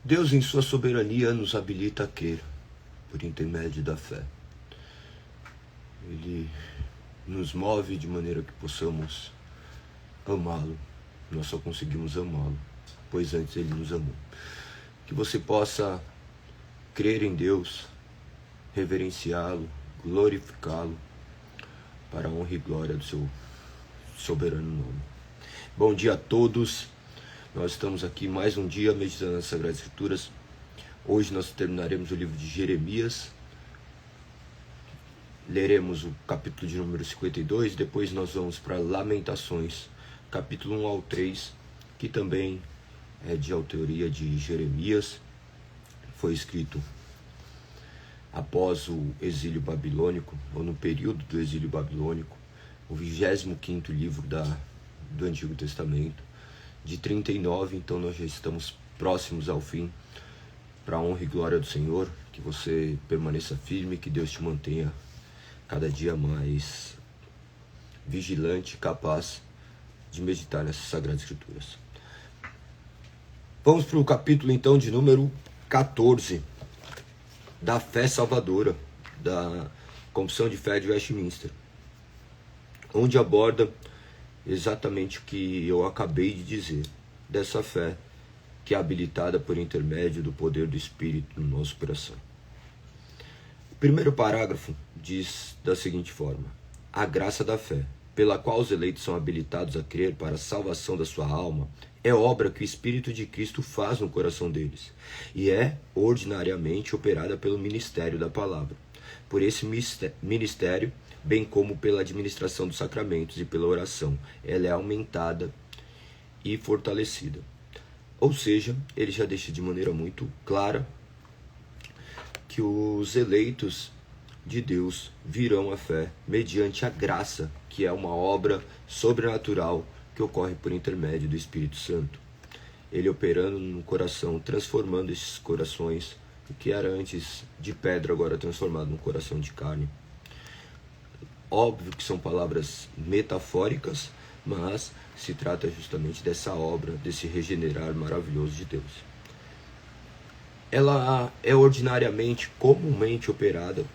Deus, em sua soberania, nos habilita a crer por intermédio da fé. Ele nos move de maneira que possamos amá-lo. Nós só conseguimos amá-lo, pois antes ele nos amou. Que você possa crer em Deus, reverenciá-lo, glorificá-lo, para a honra e glória do seu soberano nome. Bom dia a todos. Nós estamos aqui mais um dia meditando nas Sagradas Escrituras. Hoje nós terminaremos o livro de Jeremias. Leremos o capítulo de número 52, depois nós vamos para Lamentações, capítulo 1 ao 3, que também é de autoria de Jeremias. Foi escrito após o exílio babilônico, ou no período do exílio babilônico, o 25º livro do Antigo Testamento, de 39, então nós já estamos próximos ao fim. Para a honra e glória do Senhor, que você permaneça firme, que Deus te mantenha cada dia mais vigilante, capaz de meditar nessas Sagradas Escrituras. Vamos para o capítulo então de número 14, da fé salvadora, da Confissão de Fé de Westminster, onde aborda exatamente o que eu acabei de dizer, dessa fé que é habilitada por intermédio do poder do Espírito no nosso coração. O primeiro parágrafo diz da seguinte forma: a graça da fé, pela qual os eleitos são habilitados a crer para a salvação da sua alma, é obra que o Espírito de Cristo faz no coração deles, e é ordinariamente operada pelo ministério da palavra. Por esse ministério, bem como pela administração dos sacramentos e pela oração, ela é aumentada e fortalecida. Ou seja, ele já deixa de maneira muito clara que os eleitos de Deus virão à fé mediante a graça, que é uma obra sobrenatural que ocorre por intermédio do Espírito Santo. Ele operando no coração, transformando esses corações, o que era antes de pedra, agora transformado num coração de carne. Óbvio que são palavras metafóricas, mas se trata justamente dessa obra, desse regenerar maravilhoso de Deus. Ela é ordinariamente, comumente operada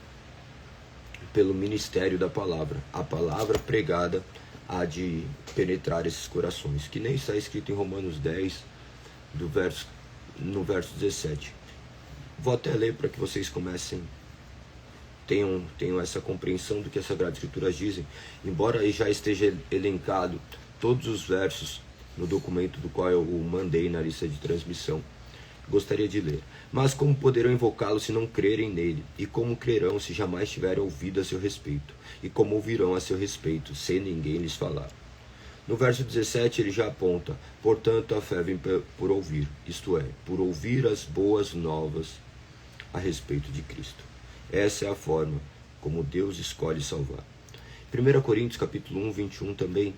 pelo ministério da palavra. A palavra pregada há de penetrar esses corações, que nem está escrito em Romanos 10, no verso 17. Vou até ler para que vocês comecem, tenham essa compreensão do que as Sagradas Escrituras dizem, embora já esteja elencado todos os versos no documento do qual eu mandei na lista de transmissão. Gostaria de ler. Mas como poderão invocá-lo se não crerem nele? E como crerão se jamais tiverem ouvido a seu respeito? E como ouvirão a seu respeito, sem ninguém lhes falar? No verso 17 ele já aponta: portanto a fé vem por ouvir, isto é, por ouvir as boas novas a respeito de Cristo. Essa é a forma como Deus escolhe salvar. 1 Coríntios capítulo 1, 21 também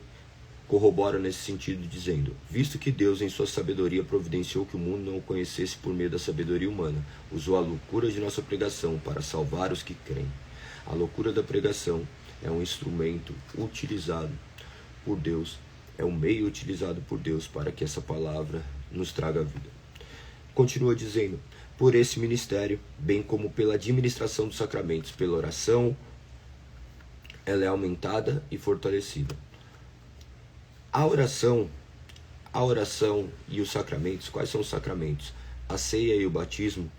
corrobora nesse sentido, dizendo: visto que Deus em sua sabedoria providenciou que o mundo não o conhecesse por meio da sabedoria humana, usou a loucura de nossa pregação para salvar os que creem. A loucura da pregação é um instrumento utilizado por Deus, é um meio utilizado por Deus para que essa palavra nos traga vida. Continua dizendo: por esse ministério, bem como pela administração dos sacramentos, pela oração, ela é aumentada e fortalecida. A oração e os sacramentos, quais são os sacramentos? A ceia e o batismo,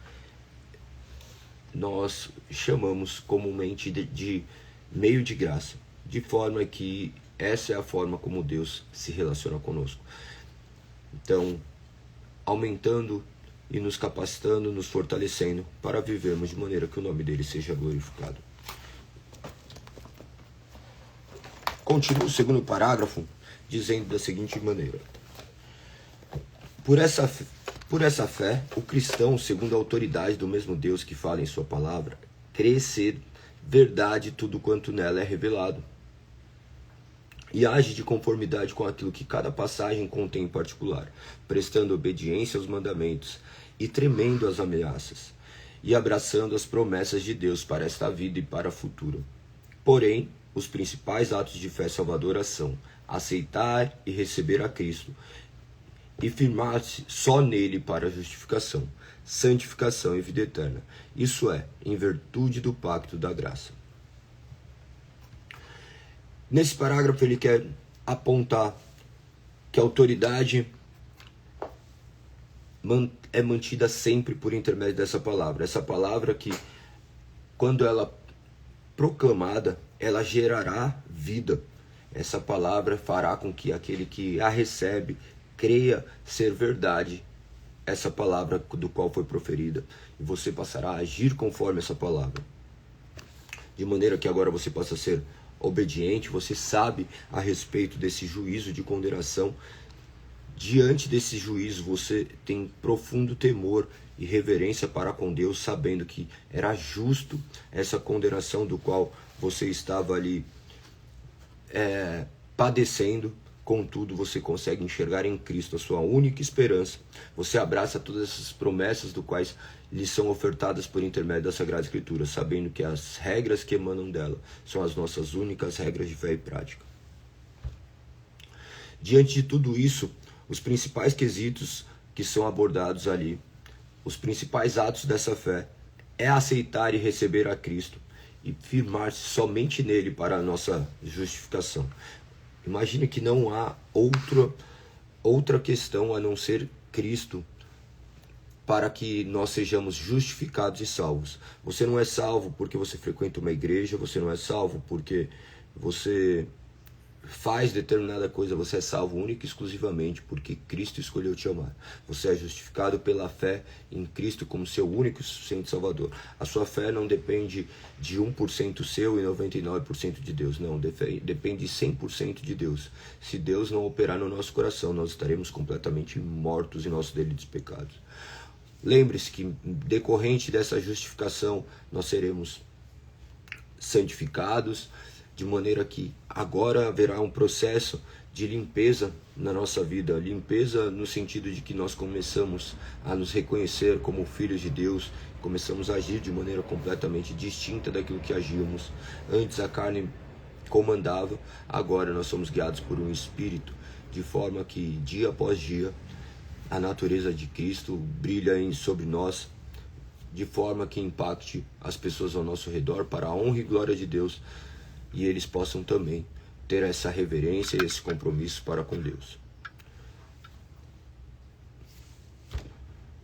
nós chamamos comumente de meio de graça, de forma que essa é a forma como Deus se relaciona conosco. Então, aumentando e nos capacitando, nos fortalecendo para vivermos de maneira que o nome dele seja glorificado. Continua o segundo parágrafo, dizendo da seguinte maneira: por essa fé, o cristão, segundo a autoridade do mesmo Deus que fala em sua palavra, crê ser verdade tudo quanto nela é revelado, e age de conformidade com aquilo que cada passagem contém em particular, prestando obediência aos mandamentos e tremendo às ameaças, e abraçando as promessas de Deus para esta vida e para a futura. Porém, os principais atos de fé salvadora são aceitar e receber a Cristo e firmar-se só nele para a justificação, santificação e vida eterna. Isso é, em virtude do pacto da graça. Nesse parágrafo ele quer apontar que a autoridade é mantida sempre por intermédio dessa palavra. Essa palavra que, quando ela proclamada, ela gerará vida. Essa palavra fará com que aquele que a recebe creia ser verdade essa palavra do qual foi proferida. E você passará a agir conforme essa palavra. De maneira que agora você possa ser obediente, você sabe a respeito desse juízo de condenação. Diante desse juízo, você tem profundo temor e reverência para com Deus, sabendo que era justo essa condenação do qual você estava ali padecendo. Contudo, você consegue enxergar em Cristo a sua única esperança. Você abraça todas essas promessas do quais lhe são ofertadas por intermédio da Sagrada Escritura, sabendo que as regras que emanam dela são as nossas únicas regras de fé e prática. Diante de tudo isso, os principais quesitos que são abordados ali, os principais atos dessa fé, é aceitar e receber a Cristo e firmar-se somente nele para a nossa justificação. Imagine que não há outra questão a não ser Cristo para que nós sejamos justificados e salvos. Você não é salvo porque você frequenta uma igreja, você não é salvo porque você faz determinada coisa, você é salvo única e exclusivamente porque Cristo escolheu te amar. Você é justificado pela fé em Cristo como seu único e suficiente Salvador. A sua fé não depende de 1% seu e 99% de Deus. Não, depende 100% de Deus. Se Deus não operar no nosso coração, nós estaremos completamente mortos em nossos delitos e pecados. Lembre-se que, decorrente dessa justificação, nós seremos santificados, de maneira que agora haverá um processo de limpeza na nossa vida. Limpeza no sentido de que nós começamos a nos reconhecer como filhos de Deus, começamos a agir de maneira completamente distinta daquilo que agíamos. Antes a carne comandava, agora nós somos guiados por um Espírito, de forma que dia após dia a natureza de Cristo brilha sobre nós, de forma que impacte as pessoas ao nosso redor para a honra e glória de Deus, e eles possam também ter essa reverência e esse compromisso para com Deus.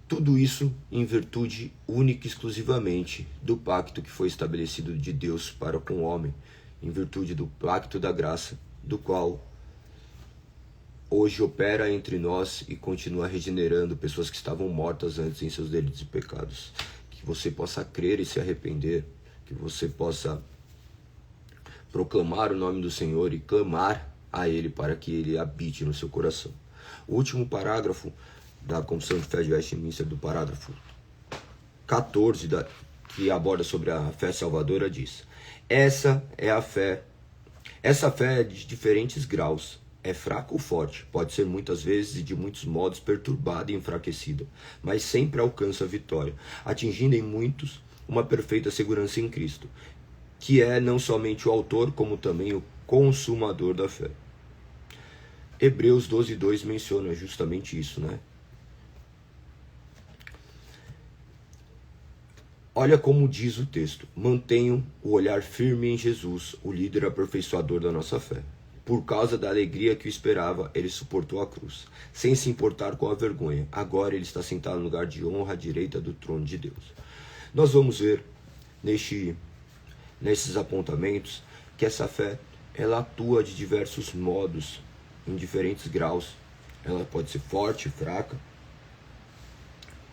Tudo isso em virtude única e exclusivamente do pacto que foi estabelecido de Deus para com o homem, em virtude do pacto da graça, do qual hoje opera entre nós e continua regenerando pessoas que estavam mortas antes em seus delitos e pecados. Que você possa crer e se arrepender, que você possa proclamar o nome do Senhor e clamar a Ele para que Ele habite no seu coração. O último parágrafo da Confissão de Fé de Westminster, do parágrafo 14, que aborda sobre a fé salvadora, diz: essa fé é de diferentes graus, é fraca ou forte, pode ser muitas vezes e de muitos modos perturbada e enfraquecida, mas sempre alcança a vitória, atingindo em muitos uma perfeita segurança em Cristo, que é não somente o autor, como também o consumador da fé. Hebreus 12:2 menciona justamente isso, né? Olha como diz o texto: mantenham o olhar firme em Jesus, o líder aperfeiçoador da nossa fé. Por causa da alegria que o esperava, ele suportou a cruz, sem se importar com a vergonha. Agora ele está sentado no lugar de honra à direita do trono de Deus. Nós vamos ver nesses apontamentos que essa fé, ela atua de diversos modos, em diferentes graus. Ela pode ser forte, fraca,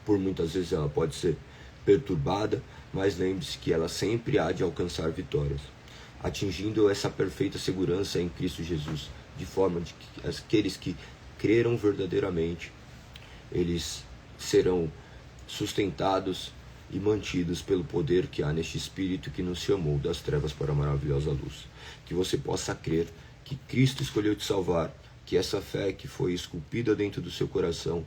por muitas vezes ela pode ser perturbada, mas lembre-se que ela sempre há de alcançar vitórias, atingindo essa perfeita segurança em Cristo Jesus, de forma de que aqueles que creram verdadeiramente, eles serão sustentados e mantidos pelo poder que há neste Espírito que nos chamou das trevas para a maravilhosa luz. Que você possa crer que Cristo escolheu te salvar, que essa fé que foi esculpida dentro do seu coração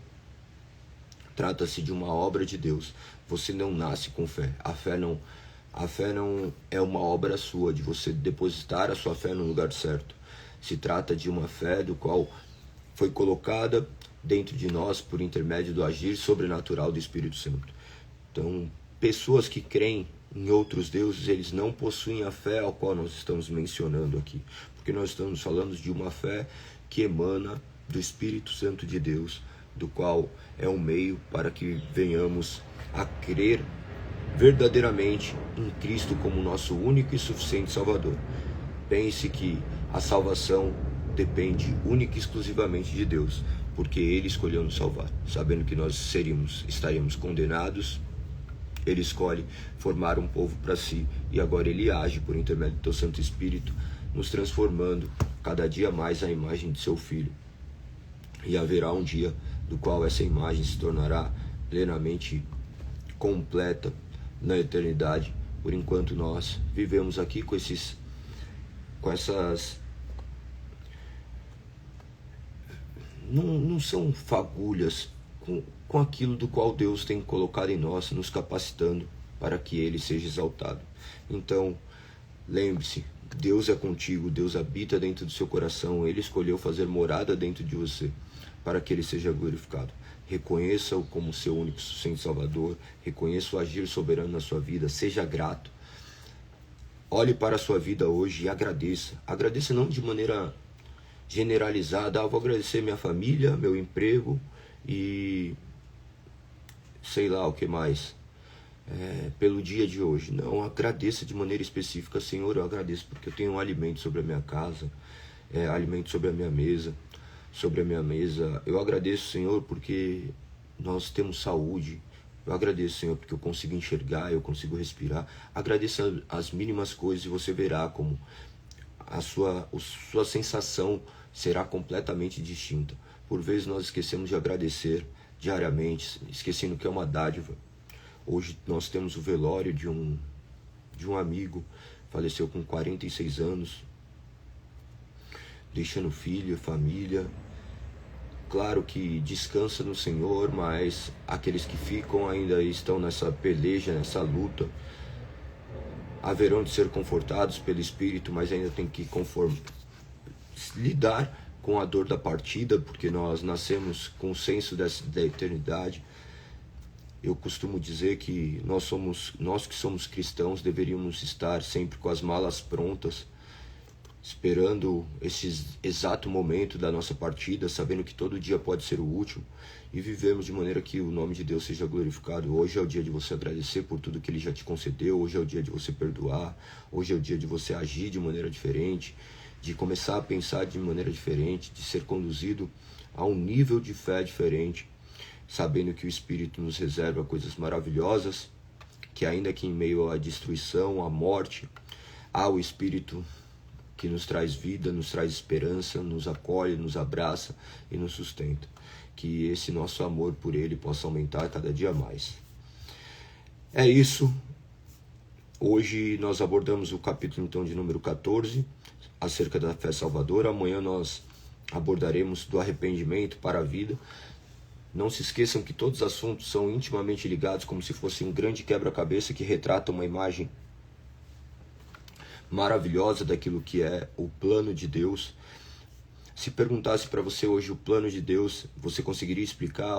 trata-se de uma obra de Deus. Você não nasce com fé. A fé não é uma obra sua, de você depositar a sua fé no lugar certo. Se trata de uma fé do qual foi colocada dentro de nós por intermédio do agir sobrenatural do Espírito Santo. Então, pessoas que creem em outros deuses, eles não possuem a fé ao qual nós estamos mencionando aqui, porque nós estamos falando de uma fé que emana do Espírito Santo de Deus, do qual é um meio para que venhamos a crer verdadeiramente em Cristo como nosso único e suficiente Salvador. Pense que a salvação depende única e exclusivamente de Deus, porque Ele escolheu nos salvar, sabendo que nós estaríamos condenados. Ele escolhe formar um povo para si, e agora Ele age por intermédio do Teu Santo Espírito, nos transformando cada dia mais à imagem de Seu Filho. E haverá um dia do qual essa imagem se tornará plenamente completa na eternidade. Por enquanto nós vivemos aqui com essas... Não são fagulhas com aquilo do qual Deus tem colocado em nós, nos capacitando para que Ele seja exaltado. Então, lembre-se, Deus é contigo, Deus habita dentro do seu coração, Ele escolheu fazer morada dentro de você, para que Ele seja glorificado. Reconheça-o como seu único e suficiente Salvador, reconheça o agir soberano na sua vida, seja grato. Olhe para a sua vida hoje e agradeça. Agradeça não de maneira generalizada, vou agradecer minha família, meu emprego e sei lá o que mais, pelo dia de hoje. Não, agradeça de maneira específica. Senhor, eu agradeço porque eu tenho um alimento sobre a minha casa, alimento sobre a minha mesa. Eu agradeço, Senhor, porque nós temos saúde. Eu agradeço, Senhor, porque eu consigo enxergar, eu consigo respirar. Agradeça as mínimas coisas e você verá como a sua sensação será completamente distinta. Por vezes nós esquecemos de agradecer diariamente, esquecendo que é uma dádiva. Hoje nós temos o velório de um amigo, faleceu com 46 anos, deixando filho, família. Claro que descansa no Senhor, mas aqueles que ficam ainda estão nessa peleja, nessa luta, haverão de ser confortados pelo Espírito, mas ainda tem que lidar com a dor da partida, porque nós nascemos com o senso da eternidade. Eu costumo dizer que nós que somos cristãos deveríamos estar sempre com as malas prontas, esperando esse exato momento da nossa partida, sabendo que todo dia pode ser o último, e vivemos de maneira que o nome de Deus seja glorificado. Hoje é o dia de você agradecer por tudo que Ele já te concedeu, hoje é o dia de você perdoar, hoje é o dia de você agir de maneira diferente, de começar a pensar de maneira diferente, de ser conduzido a um nível de fé diferente, sabendo que o Espírito nos reserva coisas maravilhosas, que ainda que em meio à destruição, à morte, há o Espírito que nos traz vida, nos traz esperança, nos acolhe, nos abraça e nos sustenta. Que esse nosso amor por Ele possa aumentar cada dia mais. É isso. Hoje nós abordamos o capítulo então de número 14, acerca da fé salvadora. Amanhã nós abordaremos do arrependimento para a vida. Não se esqueçam que todos os assuntos são intimamente ligados, como se fosse um grande quebra-cabeça que retrata uma imagem maravilhosa daquilo que é o plano de Deus. Se perguntasse para você hoje o plano de Deus, você conseguiria explicar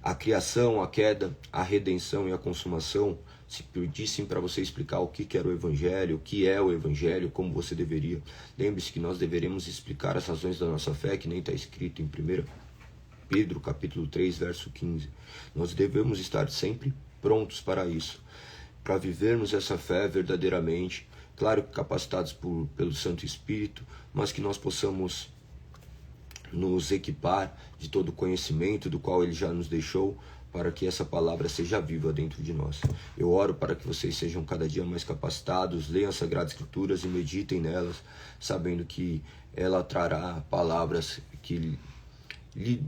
a criação, a queda, a redenção e a consumação? Se pedissem para você explicar o que era o Evangelho, o que é o Evangelho, como você deveria. Lembre-se que nós deveremos explicar as razões da nossa fé, que nem está escrito em 1 Pedro capítulo 3, verso 15. Nós devemos estar sempre prontos para isso, para vivermos essa fé verdadeiramente, claro que capacitados pelo Santo Espírito, mas que nós possamos nos equipar de todo o conhecimento do qual Ele já nos deixou, para que essa palavra seja viva dentro de nós. Eu oro para que vocês sejam cada dia mais capacitados, leiam as Sagradas Escrituras e meditem nelas, sabendo que ela trará palavras que lhe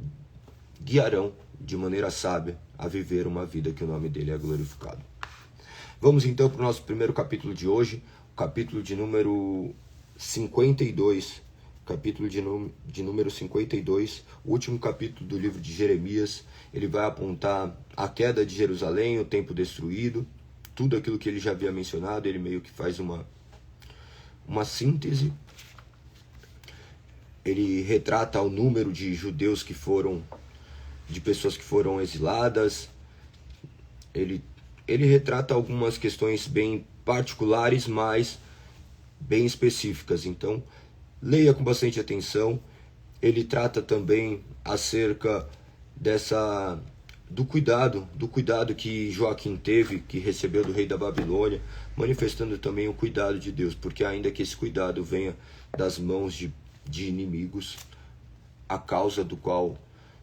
guiarão de maneira sábia a viver uma vida que o nome dele é glorificado. Vamos então para o nosso primeiro capítulo de hoje, o capítulo de número 52, capítulo de número 52, o último capítulo do livro de Jeremias. Ele vai apontar a queda de Jerusalém, o templo destruído, tudo aquilo que ele já havia mencionado. Ele meio que faz uma síntese ele retrata o número de judeus de pessoas que foram exiladas. Ele retrata algumas questões bem particulares, mas bem específicas. Então, leia com bastante atenção. Ele trata também acerca do cuidado que Joaquim teve, que recebeu do rei da Babilônia, manifestando também o cuidado de Deus, porque ainda que esse cuidado venha das mãos de inimigos, a causa do qual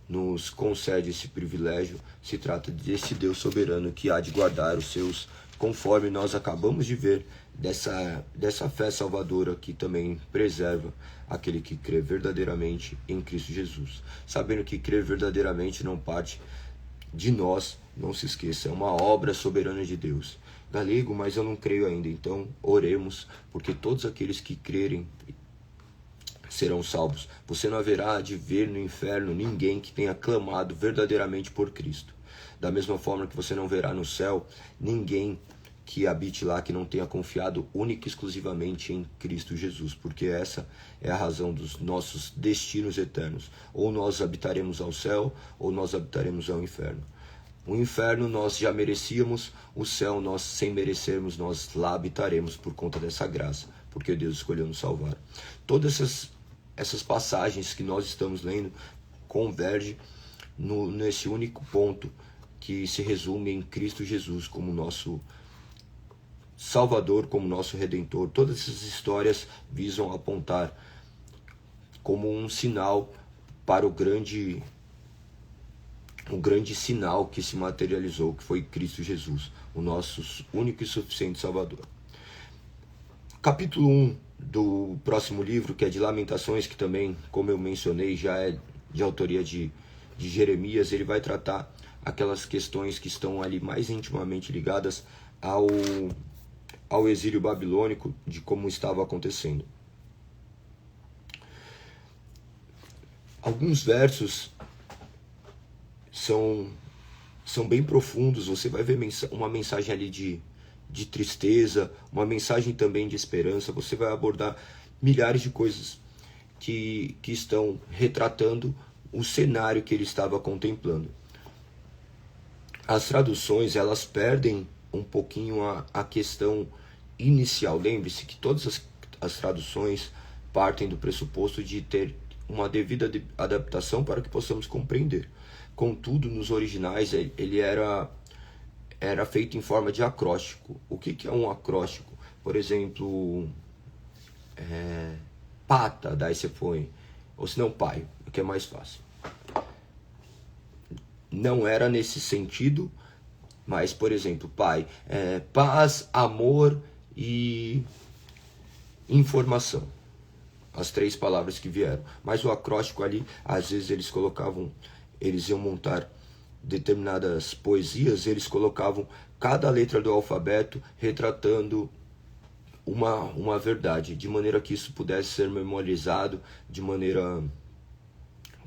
nos concede esse privilégio, se trata desse Deus soberano que há de guardar os seus, conforme nós acabamos de ver, dessa fé salvadora que também preserva aquele que crê verdadeiramente em Cristo Jesus. Sabendo que crer verdadeiramente não parte de nós, não se esqueça, é uma obra soberana de Deus. Galego, mas eu não creio ainda, então oremos, porque todos aqueles que crerem serão salvos. Você não haverá de ver no inferno ninguém que tenha clamado verdadeiramente por Cristo. Da mesma forma que você não verá no céu ninguém que habite lá que não tenha confiado única e exclusivamente em Cristo Jesus, porque essa é a razão dos nossos destinos eternos. Ou nós habitaremos ao céu, ou nós habitaremos ao inferno. O inferno nós já merecíamos, o céu nós, sem merecermos, nós lá habitaremos por conta dessa graça, porque Deus escolheu nos salvar. Todas essas passagens que nós estamos lendo convergem nesse único ponto que se resume em Cristo Jesus como nosso Salvador, como nosso Redentor. Todas essas histórias visam apontar como um sinal para o grande sinal que se materializou, que foi Cristo Jesus, o nosso único e suficiente Salvador. Capítulo 1 do próximo livro, que é de Lamentações, que também, como eu mencionei, já é de autoria de Jeremias, ele vai tratar aquelas questões que estão ali mais intimamente ligadas ao exílio babilônico, de como estava acontecendo. Alguns versos são bem profundos. Você vai ver uma mensagem ali de tristeza, uma mensagem também de esperança. Você vai abordar milhares de coisas que estão retratando o cenário que ele estava contemplando. As traduções, elas perdem um pouquinho a questão inicial. Lembre-se que todas as traduções partem do pressuposto de ter uma devida adaptação para que possamos compreender. Contudo, nos originais, ele era feito em forma de acróstico. O que é um acróstico? Por exemplo, pata, daí você põe, ou se não pai, o que é mais fácil. Não era nesse sentido, mas, por exemplo, pai, paz, amor e informação. As 3 palavras que vieram. Mas o acróstico ali, às vezes eles iam montar determinadas poesias, eles colocavam cada letra do alfabeto retratando uma verdade, de maneira que isso pudesse ser memorizado de maneira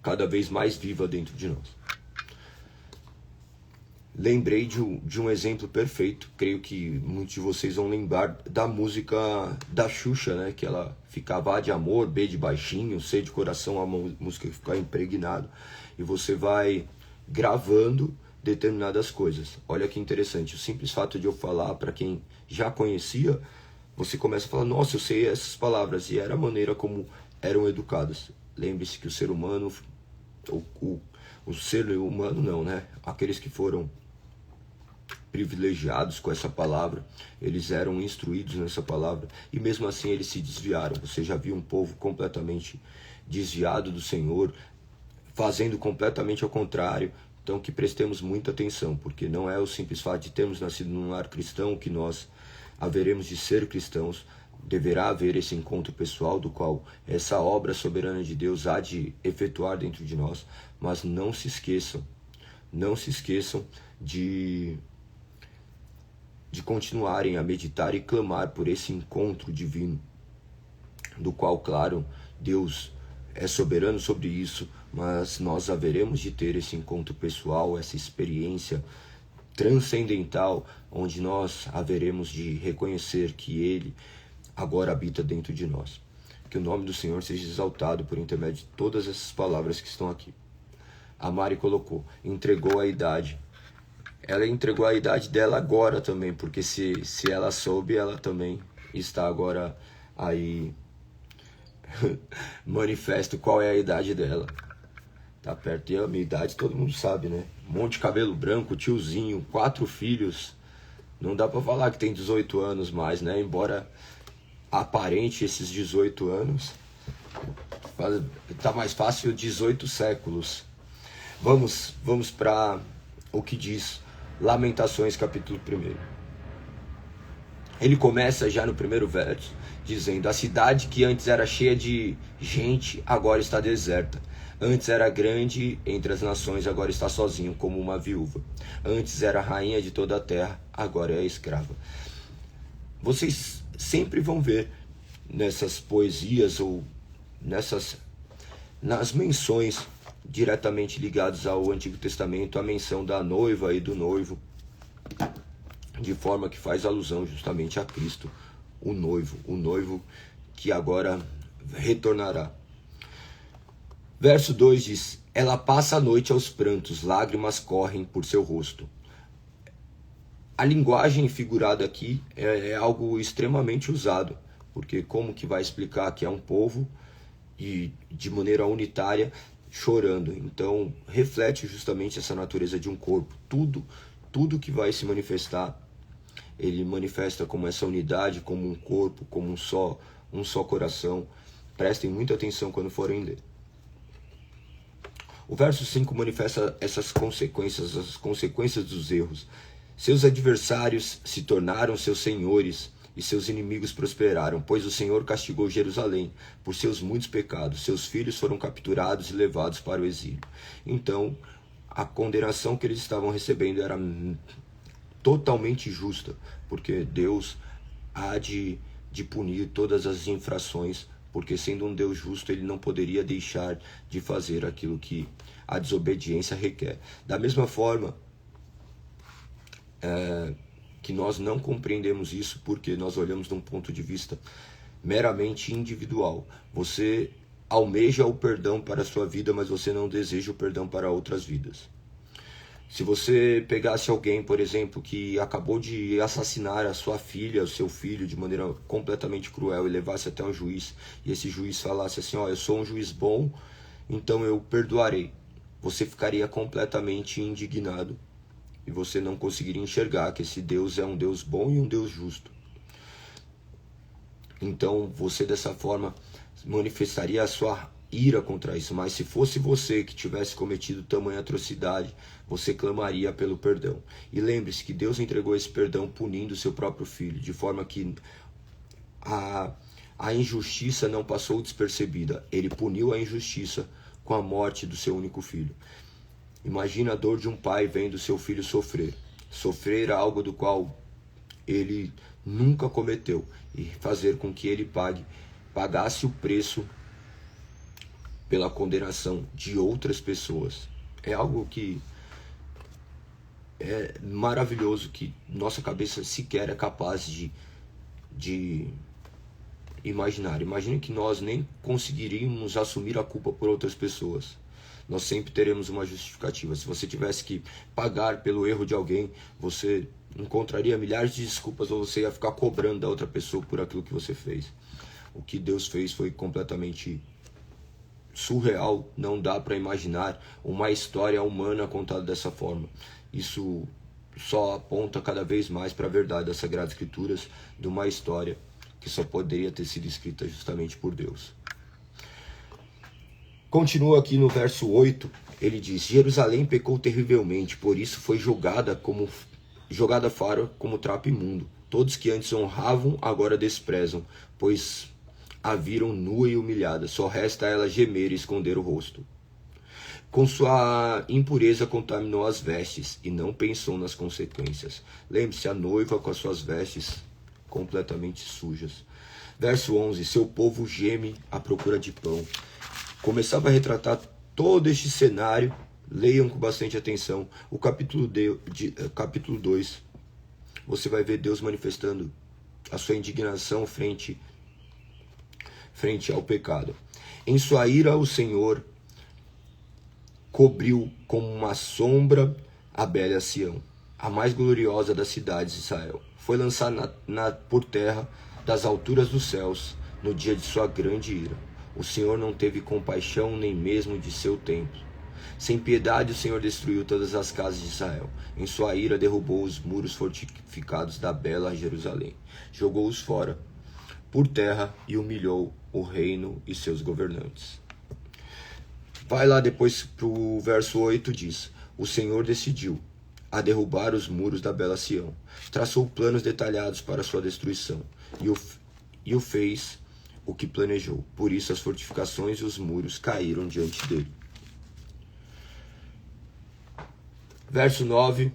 cada vez mais viva dentro de nós. Lembrei de um exemplo perfeito, creio que muitos de vocês vão lembrar da música da Xuxa, né? Que ela ficava A de amor, B de baixinho, C de coração, a música que fica impregnado. E você vai gravando determinadas coisas. Olha que interessante, o simples fato de eu falar para quem já conhecia, você começa a falar, nossa, eu sei essas palavras, e era a maneira como eram educadas. Lembre-se que o ser humano, o ser humano não, né? Aqueles que foram privilegiados com essa palavra, eles eram instruídos nessa palavra, e mesmo assim eles se desviaram. Você já viu um povo completamente desviado do Senhor, fazendo completamente ao contrário. Então que prestemos muita atenção, porque não é o simples fato de termos nascido num lar cristão que nós haveremos de ser cristãos. Deverá haver esse encontro pessoal do qual essa obra soberana de Deus há de efetuar dentro de nós, mas não se esqueçam de continuarem a meditar e clamar por esse encontro divino, do qual, claro, Deus é soberano sobre isso, mas nós haveremos de ter esse encontro pessoal, essa experiência transcendental, onde nós haveremos de reconhecer que Ele agora habita dentro de nós. Que o nome do Senhor seja exaltado por intermédio de todas essas palavras que estão aqui. A Mari colocou, entregou a idade. Ela entregou a idade dela agora também, porque se ela soube, ela também está agora aí manifesto qual é a idade dela. Tá perto. E a minha idade todo mundo sabe, né? Um monte de cabelo branco, tiozinho, 4 filhos. Não dá pra falar que tem 18 anos mais, né? Embora aparente esses 18 anos, tá mais fácil 18 séculos. Vamos para o que diz Lamentações, capítulo 1. Ele começa já no primeiro verso, dizendo: a cidade que antes era cheia de gente, agora está deserta. Antes era grande entre as nações, agora está sozinho, como uma viúva. Antes era rainha de toda a terra, agora é escrava. Vocês sempre vão ver nessas poesias ou nas menções diretamente ligadas ao Antigo Testamento, a menção da noiva e do noivo, de forma que faz alusão justamente a Cristo, o noivo que agora retornará. Verso 2 diz: ela passa a noite aos prantos, lágrimas correm por seu rosto. A linguagem figurada aqui é algo extremamente usado, porque como que vai explicar que é um povo e de maneira unitária chorando? Então reflete justamente essa natureza de um corpo. Tudo que vai se manifestar, ele manifesta como essa unidade, como um corpo, como um só coração. Prestem muita atenção quando forem ler. O verso 5 manifesta essas consequências, as consequências dos erros. Seus adversários se tornaram seus senhores e seus inimigos prosperaram, pois o Senhor castigou Jerusalém por seus muitos pecados. Seus filhos foram capturados e levados para o exílio. Então, a condenação que eles estavam recebendo era totalmente justa, porque Deus há de punir todas as infrações, porque sendo um Deus justo, ele não poderia deixar de fazer aquilo que a desobediência requer. Da mesma forma que nós não compreendemos isso, porque nós olhamos de um ponto de vista meramente individual. Você almeja o perdão para a sua vida, mas você não deseja o perdão para outras vidas. Se você pegasse alguém, por exemplo, que acabou de assassinar a sua filha, o seu filho, de maneira completamente cruel, e levasse até um juiz, e esse juiz falasse assim: ó, eu sou um juiz bom, então eu perdoarei. Você ficaria completamente indignado, e você não conseguiria enxergar que esse Deus é um Deus bom e um Deus justo. Então você dessa forma manifestaria a sua ira contra isso, mas se fosse você que tivesse cometido tamanha atrocidade, você clamaria pelo perdão. E lembre-se que Deus entregou esse perdão punindo o seu próprio filho, de forma que a injustiça não passou despercebida. Ele puniu a injustiça com a morte do seu único filho. Imagina a dor de um pai vendo seu filho sofrer. Sofrer algo do qual ele nunca cometeu, e fazer com que ele pagasse o preço pela condenação de outras pessoas. É algo que é maravilhoso, que nossa cabeça sequer é capaz de imaginar. Imagine que nós nem conseguiríamos assumir a culpa por outras pessoas. Nós sempre teremos uma justificativa. Se você tivesse que pagar pelo erro de alguém, você encontraria milhares de desculpas, ou você ia ficar cobrando da outra pessoa por aquilo que você fez. O que Deus fez foi completamente surreal. Não dá para imaginar uma história humana contada dessa forma. Isso só aponta cada vez mais para a verdade das Sagradas Escrituras, de uma história que só poderia ter sido escrita justamente por Deus. Continua aqui no verso 8, ele diz: Jerusalém pecou terrivelmente, por isso foi jogada fora como trapo imundo. Todos que antes honravam, agora desprezam, pois a viram nua e humilhada. Só resta a ela gemer e esconder o rosto. Com sua impureza contaminou as vestes e não pensou nas consequências. Lembre-se, a noiva com as suas vestes completamente sujas. Verso 11, seu povo geme à procura de pão. Começava a retratar todo este cenário. Leiam com bastante atenção. O capítulo 2, você vai ver Deus manifestando a sua indignação frente frente ao pecado. Em sua ira, o Senhor cobriu como uma sombra a bela Sião, a mais gloriosa das cidades de Israel. Foi lançada por terra das alturas dos céus no dia de sua grande ira. O Senhor não teve compaixão nem mesmo de seu templo. Sem piedade o Senhor destruiu todas as casas de Israel. Em sua ira derrubou os muros fortificados da bela Jerusalém. Jogou-os fora por terra e humilhou o reino e seus governantes. Vai lá depois para o verso 8, diz: o Senhor decidiu a derrubar os muros da bela Sião. Traçou planos detalhados para sua destruição e o fez o que planejou. Por isso as fortificações e os muros caíram diante dele. Verso 9.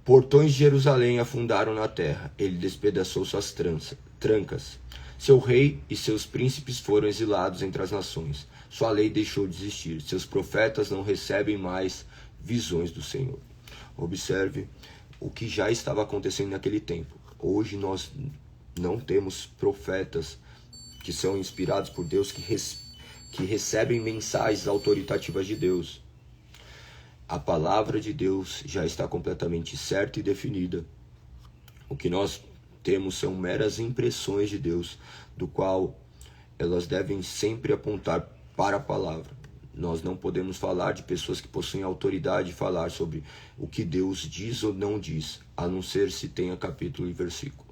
Portões de Jerusalém afundaram na terra. Ele despedaçou suas trancas. Seu rei e seus príncipes foram exilados entre as nações. Sua lei deixou de existir. Seus profetas não recebem mais visões do Senhor. Observe o que já estava acontecendo naquele tempo. Hoje nós não temos profetas que são inspirados por Deus, que recebem mensagens autoritativas de Deus. A palavra de Deus já está completamente certa e definida. O que nós temos são meras impressões de Deus, do qual elas devem sempre apontar para a palavra. Nós não podemos falar de pessoas que possuem autoridade de falar sobre o que Deus diz ou não diz, a não ser se tenha capítulo e versículo.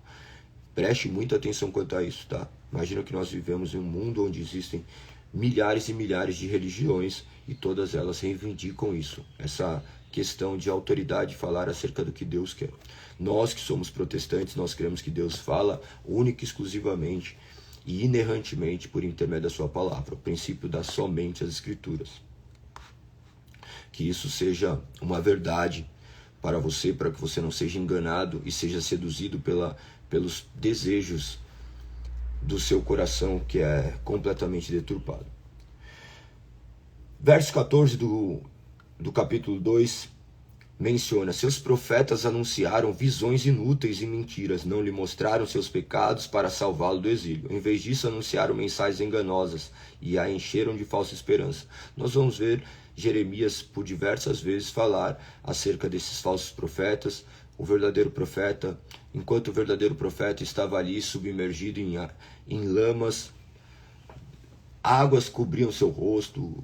Preste muita atenção quanto a isso, tá? Imagina que nós vivemos em um mundo onde existem milhares e milhares de religiões e todas elas reivindicam isso, essa questão de autoridade de falar acerca do que Deus quer. Nós que somos protestantes, nós cremos que Deus fala única e exclusivamente e inerrantemente por intermédio da sua palavra, o princípio da somente as Escrituras. Que isso seja uma verdade para você, para que você não seja enganado e seja seduzido pelos desejos do seu coração, que é completamente deturpado. Verso 14 do capítulo 2 menciona: seus profetas anunciaram visões inúteis e mentiras, não lhe mostraram seus pecados para salvá-lo do exílio. Em vez disso, anunciaram mensagens enganosas e a encheram de falsa esperança. Nós vamos ver Jeremias por diversas vezes falar acerca desses falsos profetas. O verdadeiro profeta, enquanto o verdadeiro profeta estava ali submergido em lamas, águas cobriam seu rosto,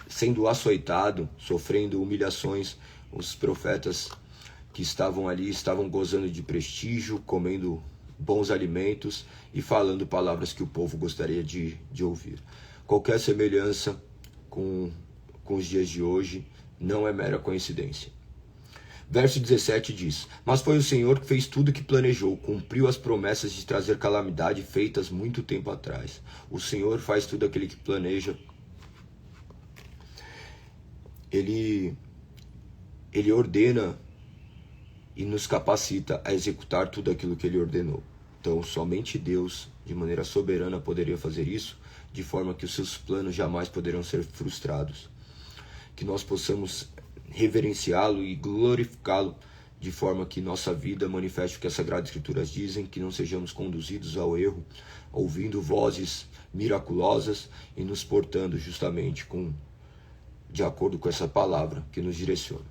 sendo açoitado, sofrendo humilhações. Os profetas que estavam ali estavam gozando de prestígio, comendo bons alimentos e falando palavras que o povo gostaria de ouvir. Qualquer semelhança com os dias de hoje não é mera coincidência. Verso 17 diz: mas foi o Senhor que fez tudo o que planejou, cumpriu as promessas de trazer calamidade feitas muito tempo atrás. O Senhor faz tudo aquilo que planeja. Ele ordena e nos capacita a executar tudo aquilo que Ele ordenou. Então, somente Deus, de maneira soberana, poderia fazer isso, de forma que os seus planos jamais poderão ser frustrados. Que nós possamos reverenciá-lo e glorificá-lo, de forma que nossa vida manifeste o que as Sagradas Escrituras dizem, que não sejamos conduzidos ao erro, ouvindo vozes miraculosas e nos portando justamente de acordo com essa palavra que nos direciona.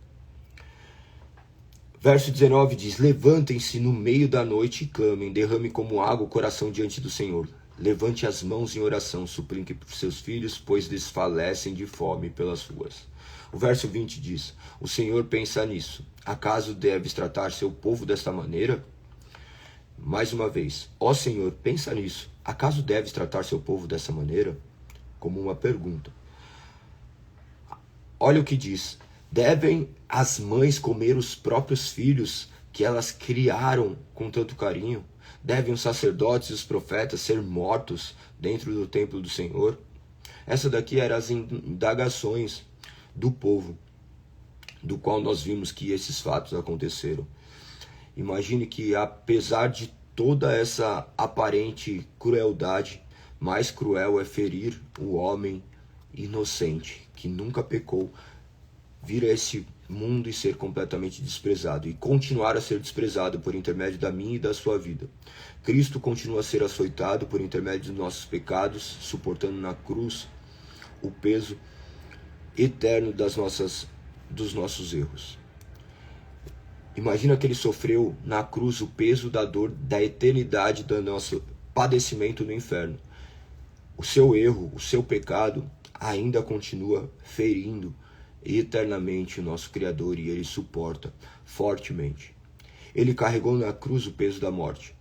Verso 19 diz: levantem-se no meio da noite e clamem, derrame como água o coração diante do Senhor. Levante as mãos em oração, suplique por seus filhos, pois desfalecem de fome pelas ruas. O verso 20 diz: o Senhor pensa nisso. Acaso deves tratar seu povo desta maneira? Mais uma vez, ó Senhor, pensa nisso. Acaso deves tratar seu povo dessa maneira? Como uma pergunta. Olha o que diz: devem as mães comer os próprios filhos que elas criaram com tanto carinho? Devem os sacerdotes e os profetas ser mortos dentro do templo do Senhor? Essa daqui eram as indagações do povo, do qual nós vimos que esses fatos aconteceram. Imagine que, apesar de toda essa aparente crueldade, mais cruel é ferir o homem inocente, que nunca pecou, vir a esse mundo e ser completamente desprezado, e continuar a ser desprezado por intermédio da minha e da sua vida. Cristo continua a ser açoitado por intermédio dos nossos pecados, suportando na cruz o peso eterno dos nossos erros. Imagina que ele sofreu na cruz o peso da dor da eternidade do nosso padecimento no inferno. O seu erro, o seu pecado ainda continua ferindo eternamente o nosso Criador, e ele suporta fortemente. Ele carregou na cruz o peso da morte.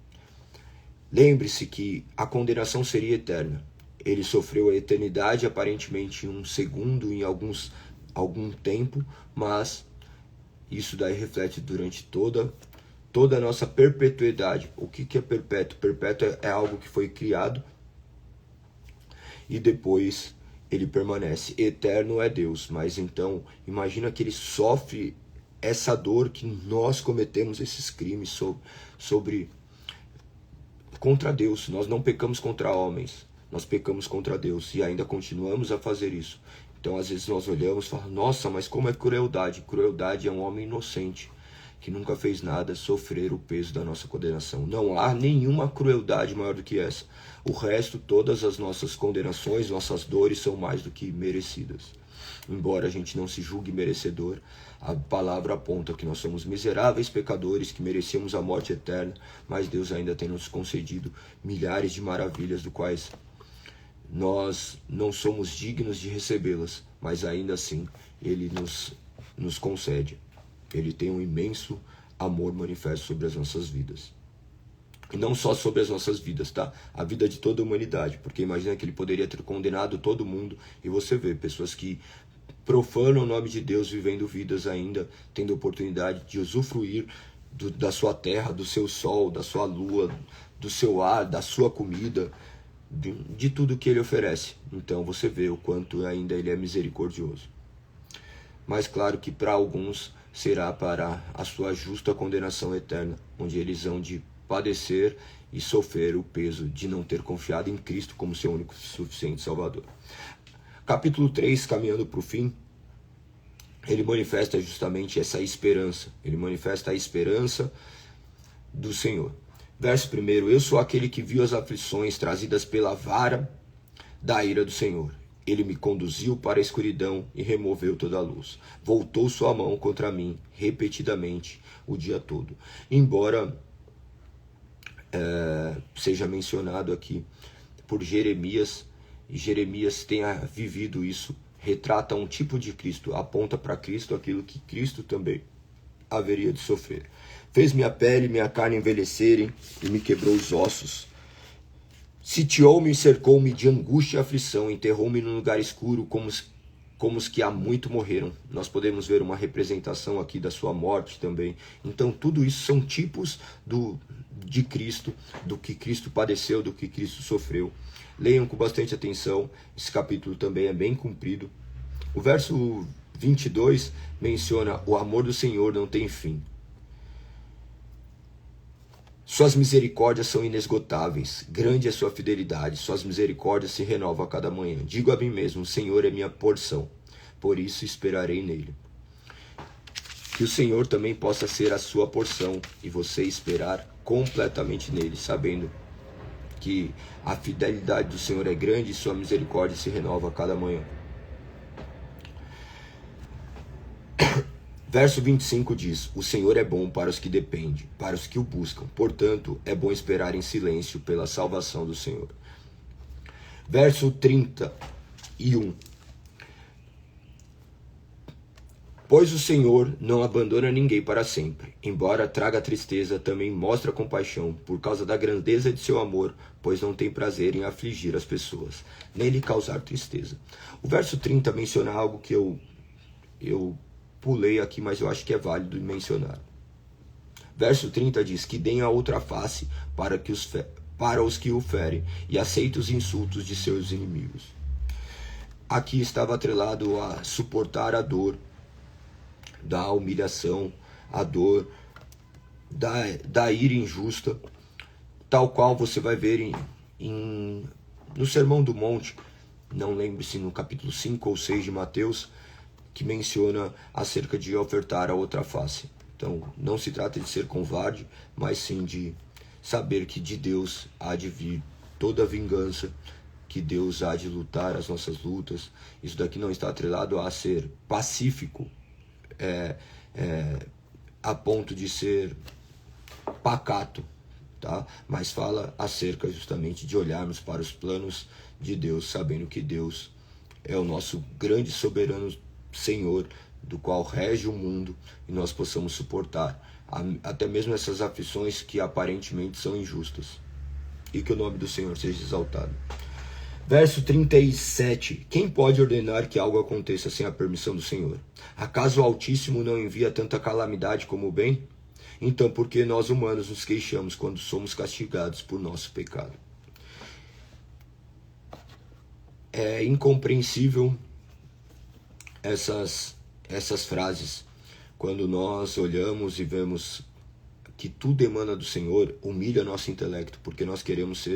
Lembre-se que a condenação seria eterna. Ele sofreu a eternidade aparentemente em um segundo, em algum tempo, mas isso daí reflete durante toda a nossa perpetuidade. O que é perpétuo? Perpétuo é algo que foi criado e depois ele permanece. Eterno é Deus, mas então imagina que ele sofre essa dor que nós cometemos esses crimes contra Deus. Nós não pecamos contra homens, nós pecamos contra Deus e ainda continuamos a fazer isso. Então às vezes nós olhamos e falamos, nossa, mas como é crueldade? Crueldade é um homem inocente que nunca fez nada sofrer o peso da nossa condenação. Não há nenhuma crueldade maior do que essa. O resto, todas as nossas condenações, nossas dores são mais do que merecidas. Embora a gente não se julgue merecedor, a palavra aponta que nós somos miseráveis pecadores, que merecemos a morte eterna, mas Deus ainda tem nos concedido milhares de maravilhas, do quais nós não somos dignos de recebê-las, mas ainda assim Ele nos concede. Ele tem um imenso amor manifesto sobre as nossas vidas. E não só sobre as nossas vidas, tá? A vida de toda a humanidade. Porque imagina que ele poderia ter condenado todo mundo. E você vê pessoas que profanam o nome de Deus, vivendo vidas ainda, tendo oportunidade de usufruir da sua terra, do seu sol, da sua lua, do seu ar, da sua comida, de tudo que ele oferece. Então você vê o quanto ainda ele é misericordioso. Mas claro que para alguns será para a sua justa condenação eterna, onde eles hão de padecer e sofrer o peso de não ter confiado em Cristo como seu único e suficiente Salvador. Capítulo 3, caminhando para o fim, ele manifesta justamente essa esperança. Ele manifesta a esperança do Senhor. Verso 1, eu sou aquele que viu as aflições trazidas pela vara da ira do Senhor. Ele me conduziu para a escuridão e removeu toda a luz. Voltou sua mão contra mim repetidamente o dia todo. Embora seja mencionado aqui por Jeremias, e Jeremias tenha vivido isso, retrata um tipo de Cristo, aponta para Cristo aquilo que Cristo também haveria de sofrer. Fez minha pele e minha carne envelhecerem e me quebrou os ossos. Sitiou-me e cercou-me de angústia e aflição, enterrou-me num lugar escuro como os que há muito morreram. Nós podemos ver uma representação aqui da sua morte também. Então tudo isso são tipos de Cristo, do que Cristo padeceu, do que Cristo sofreu. Leiam com bastante atenção, esse capítulo também é bem comprido. O verso 22 menciona: o amor do Senhor não tem fim. Suas misericórdias são inesgotáveis, grande é sua fidelidade, suas misericórdias se renovam a cada manhã. Digo a mim mesmo, o Senhor é minha porção, por isso esperarei nele. Que o Senhor também possa ser a sua porção e você esperar completamente nele, sabendo que a fidelidade do Senhor é grande e sua misericórdia se renova a cada manhã. Verso 25 diz: o Senhor é bom para os que dependem, para os que o buscam. Portanto, é bom esperar em silêncio pela salvação do Senhor. Verso 31. Pois o Senhor não abandona ninguém para sempre. Embora traga tristeza, também mostra compaixão, por causa da grandeza de seu amor, pois não tem prazer em afligir as pessoas, nem lhe causar tristeza. O verso 30 menciona algo que eu pulei aqui, mas eu acho que é válido mencionar. Verso 30 diz: que deem a outra face para os que o ferem, e aceite os insultos de seus inimigos. Aqui estava atrelado a suportar a dor da humilhação, a dor da ira injusta, tal qual você vai ver no Sermão do Monte, não lembro se no capítulo 5 ou 6 de Mateus, que menciona acerca de ofertar a outra face. Então, não se trata de ser covarde, mas sim de saber que de Deus há de vir toda a vingança, que Deus há de lutar as nossas lutas. Isso daqui não está atrelado a ser pacífico, a ponto de ser pacato, tá? Mas fala acerca justamente de olharmos para os planos de Deus, sabendo que Deus é o nosso grande soberano Senhor, do qual rege o mundo, e nós possamos suportar até mesmo essas aflições que aparentemente são injustas. E que o nome do Senhor seja exaltado. Verso 37. Quem pode ordenar que algo aconteça sem a permissão do Senhor? Acaso o Altíssimo não envia tanta calamidade como o bem? Então, por que nós humanos nos queixamos quando somos castigados por nosso pecado? É incompreensível essas frases quando nós olhamos e vemos que tudo emana do Senhor. Humilha nosso intelecto, porque nós queremos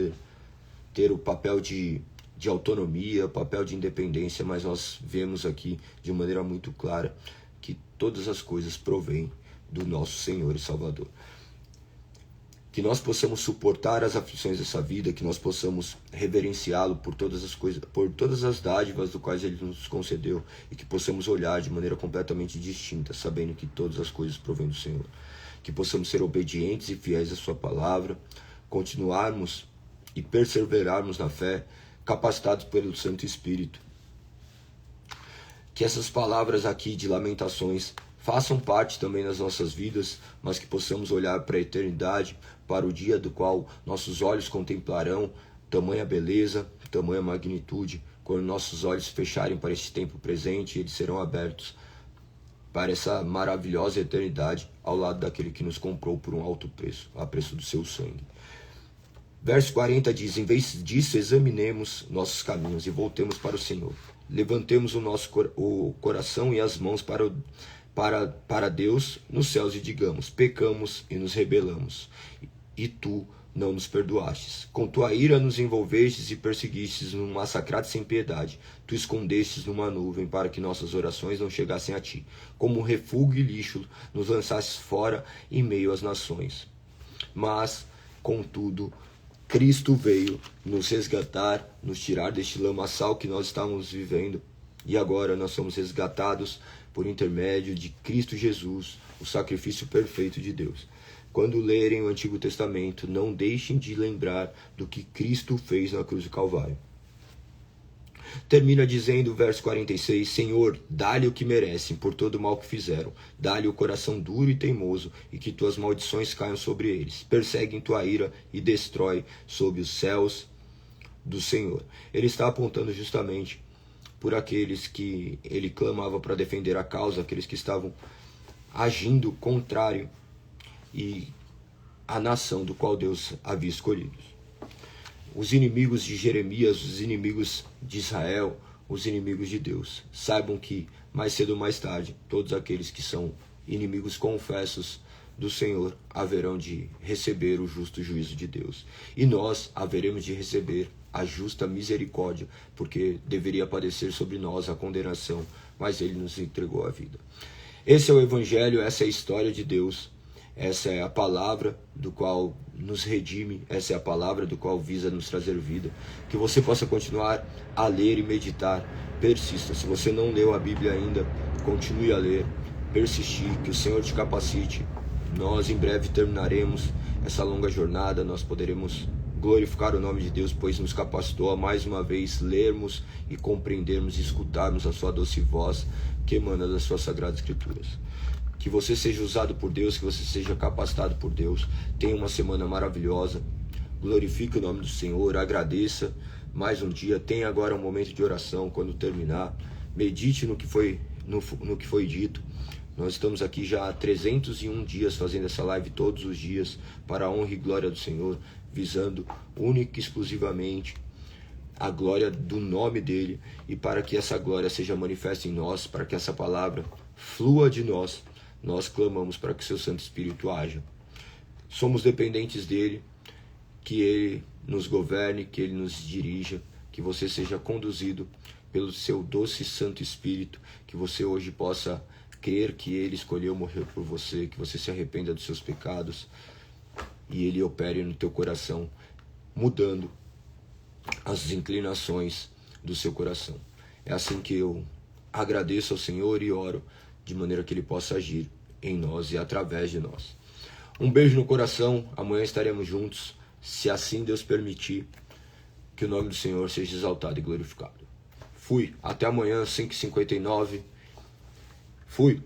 ter o papel de autonomia, papel de independência, mas nós vemos aqui de maneira muito clara que todas as coisas provêm do nosso Senhor e Salvador. Que nós possamos suportar as aflições dessa vida, que nós possamos reverenciá-lo por todas as coisas, por todas as dádivas do quais ele nos concedeu, e que possamos olhar de maneira completamente distinta, sabendo que todas as coisas provêm do Senhor. Que possamos ser obedientes e fiéis à sua palavra, continuarmos e perseverarmos na fé, capacitados pelo Santo Espírito. Que essas palavras aqui de Lamentações façam parte também das nossas vidas, mas que possamos olhar para a eternidade, para o dia do qual nossos olhos contemplarão tamanha beleza, tamanha magnitude. Quando nossos olhos fecharem para este tempo presente, eles serão abertos para essa maravilhosa eternidade ao lado daquele que nos comprou por um alto preço, a preço do seu sangue. Verso 40 diz: em vez disso, examinemos nossos caminhos e voltemos para o Senhor. Levantemos o coração e as mãos para Deus nos céus e digamos: pecamos e nos rebelamos, e tu não nos perdoastes. Com tua ira nos envolvestes e perseguistes num massacrado sem piedade. Tu escondestes numa nuvem para que nossas orações não chegassem a ti. Como refúgio e lixo nos lançastes fora em meio às nações. Mas, contudo, Cristo veio nos resgatar, nos tirar deste lamaçal que nós estávamos vivendo. E agora nós somos resgatados por intermédio de Cristo Jesus, o sacrifício perfeito de Deus. Quando lerem o Antigo Testamento, não deixem de lembrar do que Cristo fez na cruz do Calvário. Termina dizendo o verso 46, Senhor, dá-lhe o que merecem por todo o mal que fizeram. Dá-lhe o coração duro e teimoso, e que tuas maldições caiam sobre eles. Perseguem tua ira e destrói sob os céus do Senhor. Ele está apontando justamente por aqueles que ele clamava para defender a causa, aqueles que estavam agindo contrário e a nação do qual Deus havia escolhido. Os inimigos de Jeremias, os inimigos de Israel, os inimigos de Deus. Saibam que, mais cedo ou mais tarde, todos aqueles que são inimigos confessos do Senhor haverão de receber o justo juízo de Deus. E nós haveremos de receber a justa misericórdia, porque deveria padecer sobre nós a condenação, mas Ele nos entregou a vida. Esse é o Evangelho, essa é a história de Deus. Essa é a palavra do qual nos redime, essa é a palavra do qual visa nos trazer vida. Que você possa continuar a ler e meditar, persista. Se você não leu a Bíblia ainda, continue a ler, persistir, que o Senhor te capacite. Nós em breve terminaremos essa longa jornada, nós poderemos glorificar o nome de Deus, pois nos capacitou a mais uma vez lermos e compreendermos e escutarmos a sua doce voz que emana das suas sagradas escrituras. Que você seja usado por Deus, que você seja capacitado por Deus. Tenha uma semana maravilhosa. Glorifique o nome do Senhor. Agradeça mais um dia. Tenha agora um momento de oração quando terminar. Medite no que foi dito. Nós estamos aqui já há 301 dias fazendo essa live todos os dias para a honra e glória do Senhor, visando única e exclusivamente a glória do nome dEle, e para que essa glória seja manifesta em nós, para que essa palavra flua de nós. Nós clamamos para que seu Santo Espírito haja. Somos dependentes dele, que ele nos governe, que ele nos dirija, que você seja conduzido pelo seu doce e santo Espírito, que você hoje possa crer que Ele escolheu morrer por você, que você se arrependa dos seus pecados e Ele opere no teu coração, mudando as inclinações do seu coração. É assim que eu agradeço ao Senhor e oro de maneira que Ele possa agir em nós e através de nós. Um beijo no coração, amanhã estaremos juntos, se assim Deus permitir. Que o nome do Senhor seja exaltado e glorificado. Fui, até amanhã, 5h59. Fui.